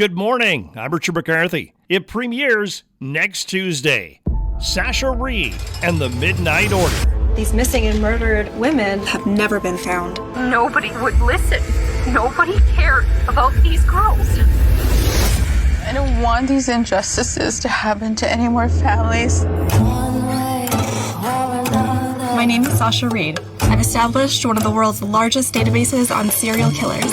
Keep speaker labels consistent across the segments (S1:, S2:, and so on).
S1: Good morning. I'm Richard McCarthy. It premieres next Tuesday. Sasha Reid and the Midnight Order.
S2: These missing and murdered women have never been found.
S3: Nobody would listen. Nobody cared about these girls.
S4: I don't want these injustices to happen to any more families.
S5: My name is Sasha Reid. I've established one of the world's largest databases on serial killers.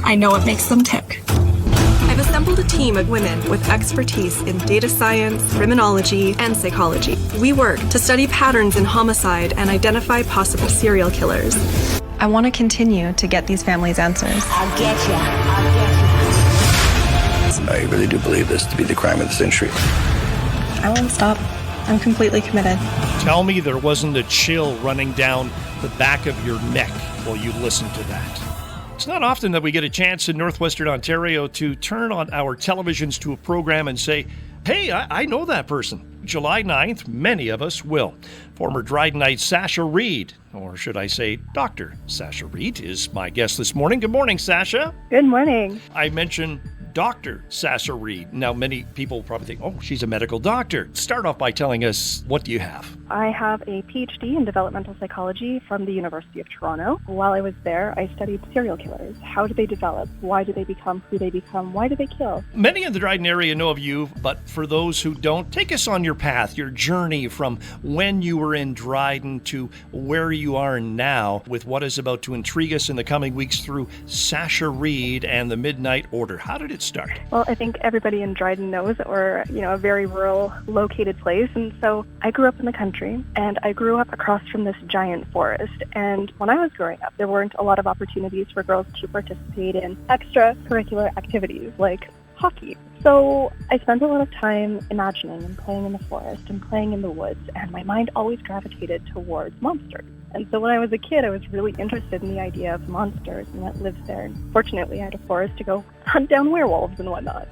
S5: I know what makes them tick.
S2: I've assembled a team of women with expertise in data science, criminology, and psychology. We work to study patterns in homicide and identify possible serial killers. I want to continue to get these families answers.
S6: I'll get you.
S7: I really do believe this to be the crime of the century.
S2: I won't stop. I'm completely committed.
S1: Tell me there wasn't a chill running down the back of your neck while you listened to that. It's not often that we get a chance in Northwestern Ontario to turn on our televisions to a program and say, hey, I know that person. July 9th, many of us will. Former Drydenite Sasha Reid, or should I say Dr. Sasha Reid, is my guest this morning. Good morning, Sasha.
S8: Good morning.
S1: I mentioned Dr. Sasha Reid. Now, many people probably think, oh, she's a medical doctor. Start off by telling us, what do you have?
S8: I have a PhD in developmental psychology from the University of Toronto. While I was there, I studied serial killers. How do they develop? Why do they become who they become? Why do they kill?
S1: Many in the Dryden area know of you, but for those who don't, take us on your path, your journey from when you were in Dryden to where you are now with what is about to intrigue us in the coming weeks through Sasha Reid and the Midnight Order. How did it start?
S8: Well, I think everybody in Dryden knows that we're, a very rural located place. And so I grew up in the country and I grew up across from this giant forest. And when I was growing up, there weren't a lot of opportunities for girls to participate in extracurricular activities like hockey. So I spent a lot of time imagining and playing in the forest and playing in the woods, and my mind always gravitated towards monsters. And so when I was a kid, I was really interested in the idea of monsters and what lives there. And fortunately, I had a forest to go hunt down werewolves and whatnot.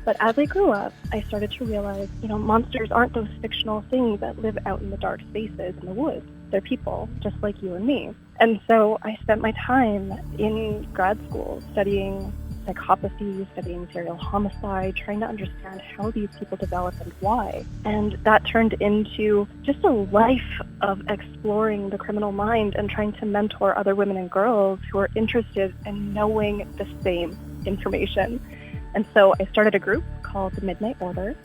S8: But as I grew up, I started to realize, monsters aren't those fictional things that live out in the dark spaces in the woods. They're people, just like you and me. And so I spent my time in grad school studying psychopathy, studying serial homicide, trying to understand how these people develop and why. And that turned into just a life of exploring the criminal mind and trying to mentor other women and girls who are interested in knowing the same information. And so I started a group called the Midnight Order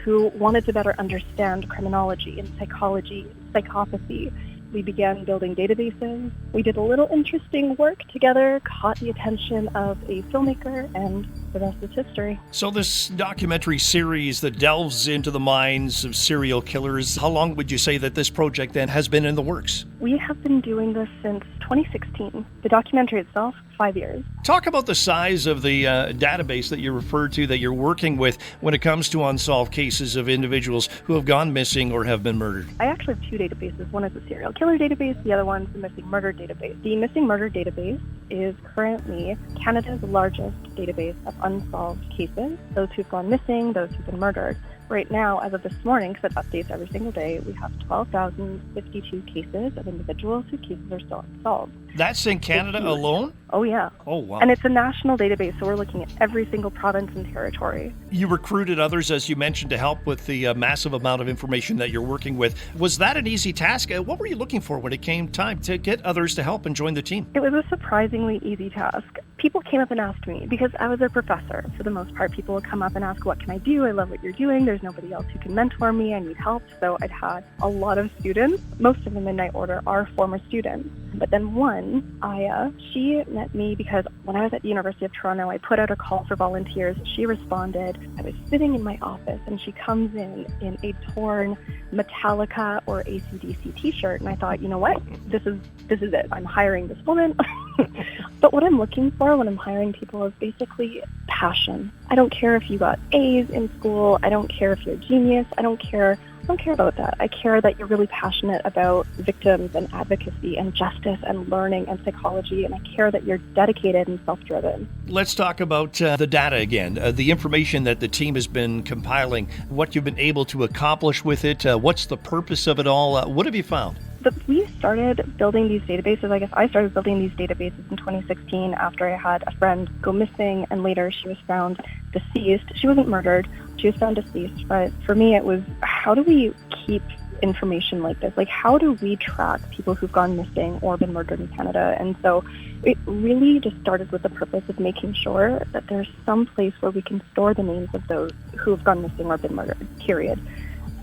S8: who wanted to better understand criminology and psychology, psychopathy. We began building databases. We did a little interesting work together, caught the attention of a filmmaker, and the rest is history.
S1: So this documentary series that delves into the minds of serial killers, how long would you say that this project then has been in the works?
S8: We have been doing this since 2016. The documentary itself, 5 years.
S1: Talk about the size of the database that you referred to that you're working with when it comes to unsolved cases of individuals who have gone missing or have been murdered.
S8: I actually have two databases. One is a serial killer database. The other one is the missing murder database. The missing murder database is currently Canada's largest database of unsolved cases, those who've gone missing, those who've been murdered. Right now, as of this morning, because it updates every single day, we have 12,052 cases of individuals whose cases are still unsolved.
S1: That's in Canada alone?
S8: Oh, yeah.
S1: Oh, wow.
S8: And it's a national database, so we're looking at every single province and territory.
S1: You recruited others, as you mentioned, to help with the massive amount of information that you're working with. Was that an easy task? What were you looking for when it came time to get others to help and join the team?
S8: It was a surprisingly easy task. People came up and asked me, because I was their professor. For the most part, people would come up and ask, what can I do? I love what you're doing. There's nobody else who can mentor me. I need help. So I'd had a lot of students. Most of the Midnight Order are former students. But then one, Aya, she met me because when I was at the University of Toronto, I put out a call for volunteers. She responded. I was sitting in my office and she comes in a torn Metallica or AC/DC t-shirt. And I thought, you know what? This is it. I'm hiring this woman. But what I'm looking for when I'm hiring people is basically passion. I don't care if you got A's in school. I don't care if you're a genius. I don't care about that. I care that you're really passionate about victims and advocacy and justice and learning and psychology, and I care that you're dedicated and self-driven.
S1: Let's talk about the data again, the information that the team has been compiling, what you've been able to accomplish with it, what's the purpose of it all, what have you found?
S8: But we started building these databases. I guess I started building these databases in 2016 after I had a friend go missing, and later she was found deceased. She wasn't murdered. She was found deceased. But for me, it was, how do we keep information like this? Like, how do we track people who've gone missing or been murdered in Canada? And so it really just started with the purpose of making sure that there's some place where we can store the names of those who have gone missing or been murdered, period.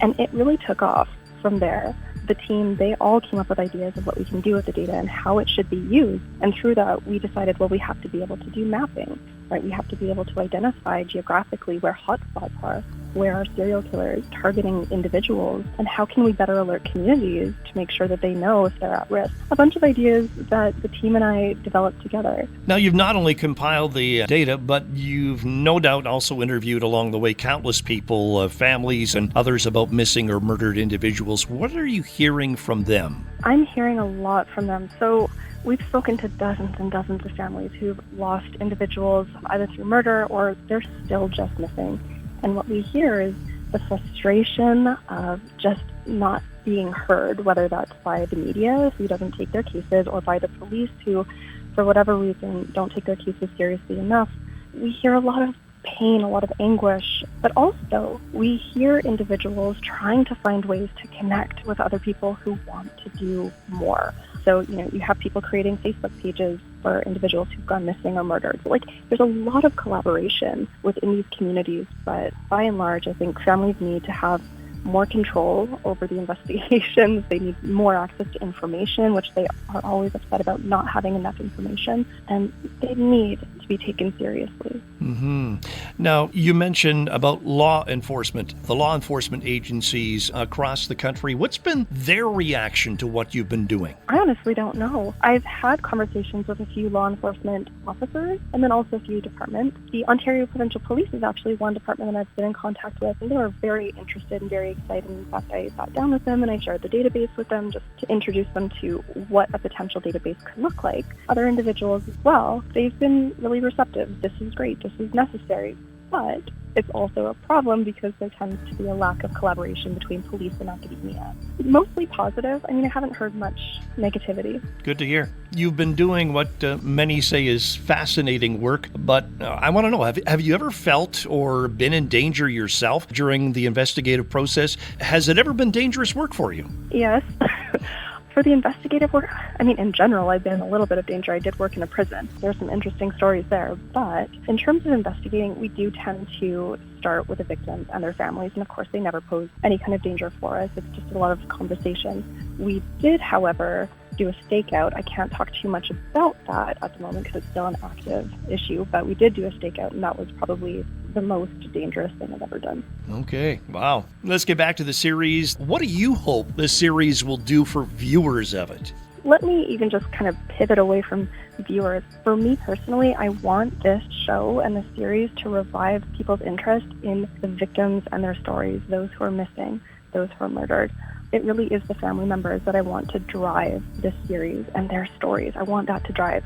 S8: And it really took off from there. The team, they all came up with ideas of what we can do with the data and how it should be used. And through that, we decided, well, we have to be able to do mapping, right? We have to be able to identify geographically where hotspots are, where are serial killers targeting individuals, and how can we better alert communities to make sure that they know if they're at risk. A bunch of ideas that the team and I developed together.
S1: Now, you've not only compiled the data, but you've no doubt also interviewed along the way countless people, families and others about missing or murdered individuals. What are you hearing from them?
S8: I'm hearing a lot from them. So we've spoken to dozens and dozens of families who've lost individuals either through murder or they're still just missing. And what we hear is the frustration of just not being heard, whether that's by the media who doesn't take their cases or by the police who, for whatever reason, don't take their cases seriously enough. We hear a lot of pain, a lot of anguish, but also we hear individuals trying to find ways to connect with other people who want to do more. So, you have people creating Facebook pages for individuals who've gone missing or murdered. Like, there's a lot of collaboration within these communities, but by and large, I think families need to have more control over the investigations. They need more access to information, which they are always upset about not having enough information, and they need to be taken seriously.
S1: Mm-hmm. Now, you mentioned about law enforcement, the law enforcement agencies across the country. What's been their reaction to what you've been doing?
S8: I honestly don't know. I've had conversations with a few law enforcement officers and then also a few departments. The Ontario Provincial Police is actually one department that I've been in contact with, and they were very interested and very excited. In fact, I sat down with them and I shared the database with them just to introduce them to what a potential database could look like. Other individuals as well, they've been really receptive. This is great. This is necessary. But it's also a problem because there tends to be a lack of collaboration between police and academia. Mostly positive. I haven't heard much negativity.
S1: Good to hear. You've been doing what many say is fascinating work, but I want to know, have you ever felt or been in danger yourself during the investigative process? Has it ever been dangerous work for you?
S8: Yes. For the investigative work, in general, I've been in a little bit of danger. I did work in a prison. There's some interesting stories there. But in terms of investigating, we do tend to start with the victims and their families. And of course, they never pose any kind of danger for us. It's just a lot of conversation. We did, however, do a stakeout. I can't talk too much about that at the moment because it's still an active issue. But we did do a stakeout, and that was probably the most dangerous thing I've ever done.
S1: Okay. Wow. Let's get back to the series. What do you hope the series will do for viewers of it?
S8: Let me even just kind of pivot away from viewers. For me personally, I want this show and the series to revive people's interest in the victims and their stories, those who are missing, those who are murdered. It really is the family members that I want to drive this series and their stories. I want that to drive.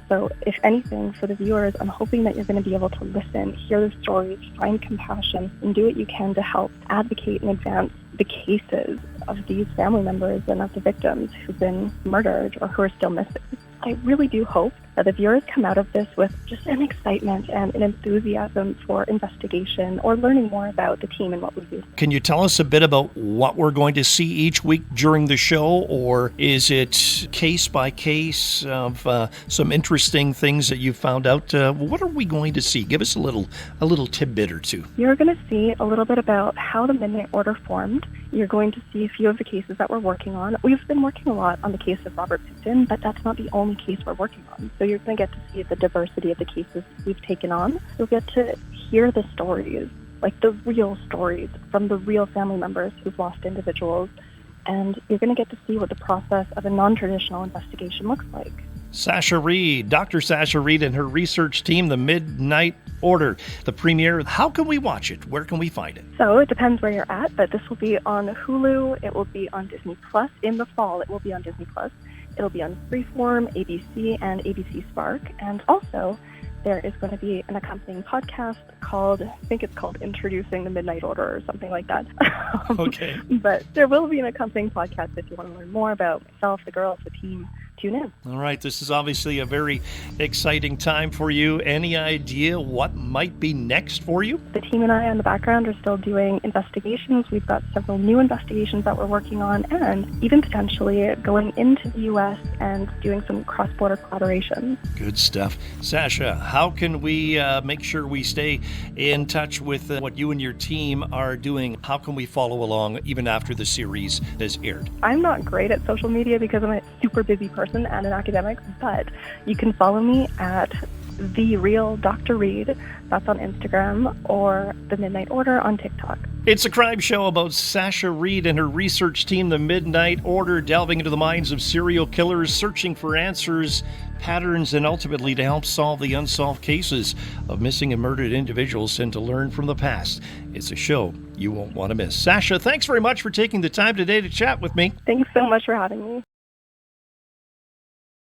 S8: So if anything, for the viewers, I'm hoping that you're going to be able to listen, hear the stories, find compassion, and do what you can to help advocate and advance the cases of these family members and of the victims who've been murdered or who are still missing. I really do hope that the viewers come out of this with just an excitement and an enthusiasm for investigation or learning more about the team and what we do.
S1: Can you tell us a bit about what we're going to see each week during the show, or is it case by case of some interesting things that you've found out? What are we going to see? Give us a little tidbit or two.
S8: You're going to see a little bit about how the Midnight Order formed. You're going to see a few of the cases that we're working on. We've been working a lot on the case of Robert Pickton, but that's not the only case we're working on. So you're going to get to see the diversity of the cases we've taken on. You'll get to hear the stories, like the real stories from the real family members who've lost individuals. And you're going to get to see what the process of a non-traditional investigation looks like.
S1: Sasha Reid, Dr. Sasha Reid and her research team, The Midnight Order, the premiere. How can we watch it? Where can we find it?
S8: So it depends where you're at, but this will be on Hulu. It will be on Disney Plus in the fall. It will be on Disney Plus. It'll be on Freeform, ABC, and ABC Spark. And also, there is going to be an accompanying podcast called, I think it's called Introducing the Midnight Order or something like that.
S1: Okay.
S8: But there will be an accompanying podcast if you want to learn more about myself, the girls, the team. Tune in.
S1: All right. This is obviously a very exciting time for you. Any idea what might be next for you?
S8: The team and I in the background are still doing investigations. We've got several new investigations that we're working on, and even potentially going into the U.S. and doing some cross-border collaboration.
S1: Good stuff. Sasha, how can we make sure we stay in touch with what you and your team are doing? How can we follow along even after the series has aired?
S8: I'm not great at social media because I'm a super busy person and an academic, but you can follow me at The Real Dr. Reid. That's on Instagram, or The Midnight Order on TikTok.
S1: It's a crime show about Sasha Reid and her research team, The Midnight Order, delving into the minds of serial killers, searching for answers, patterns, and ultimately to help solve the unsolved cases of missing and murdered individuals and to learn from the past. It's a show you won't want to miss. Sasha, thanks very much for taking the time today to chat with me.
S8: Thanks so much for having me.